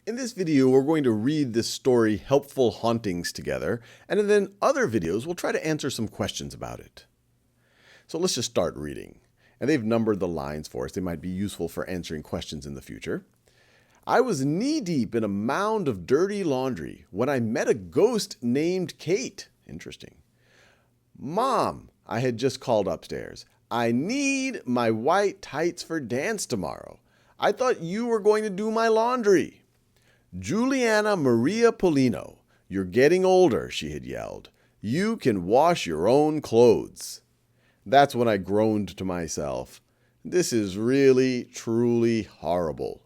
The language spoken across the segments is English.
In this video, we're going to read this story, Helpful Hauntings, together, and then other videos, we'll try to answer some questions about it. So let's just start reading. And they've numbered the lines for us. They might be useful for answering questions in the future. I was knee-deep in a mound of dirty laundry when I met a ghost named Kate. Interesting. Mom, I had just called upstairs. I need my white tights for dance tomorrow. I thought you were going to do my laundry. Juliana Maria Polino, you're getting older, she had yelled. You can wash your own clothes. That's when I groaned to myself. This is really, truly horrible.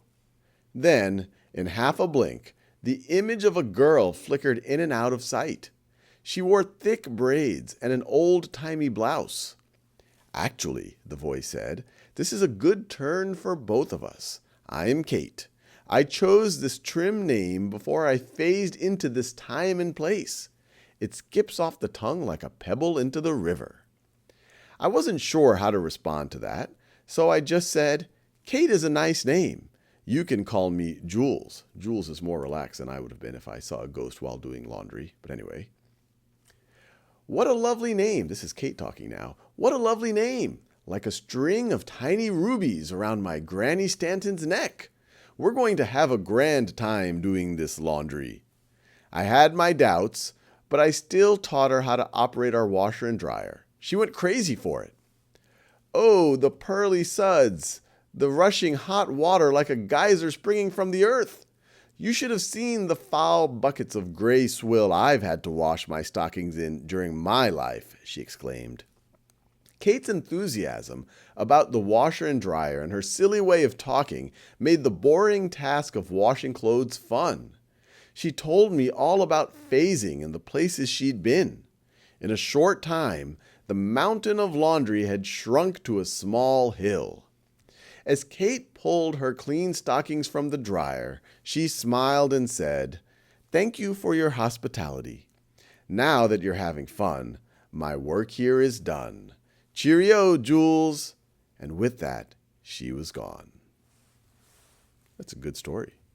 Then, in half a blink, the image of a girl flickered in and out of sight. She wore thick braids and an old-timey blouse. Actually, the voice said, this is a good turn for both of us. I am Kate. I chose this trim name before I phased into this time and place. It skips off the tongue like a pebble into the river. I wasn't sure how to respond to that, so I just said, Kate is a nice name. You can call me Jules. Jules is more relaxed than I would have been if I saw a ghost while doing laundry. But anyway. What a lovely name. This is Kate talking now. What a lovely name. Like a string of tiny rubies around my Granny Stanton's neck. We're going to have a grand time doing this laundry. I had my doubts, but I still taught her how to operate our washer and dryer. She went crazy for it. Oh, the pearly suds, the rushing hot water like a geyser springing from the earth. You should have seen the foul buckets of gray swill I've had to wash my stockings in during my life, she exclaimed. Kate's enthusiasm about the washer and dryer and her silly way of talking made the boring task of washing clothes fun. She told me all about phasing and the places she'd been. In a short time, the mountain of laundry had shrunk to a small hill. As Kate pulled her clean stockings from the dryer, she smiled and said, Thank you for your hospitality. Now that you're having fun, my work here is done. Cheerio, Jules. And with that, she was gone. That's a good story.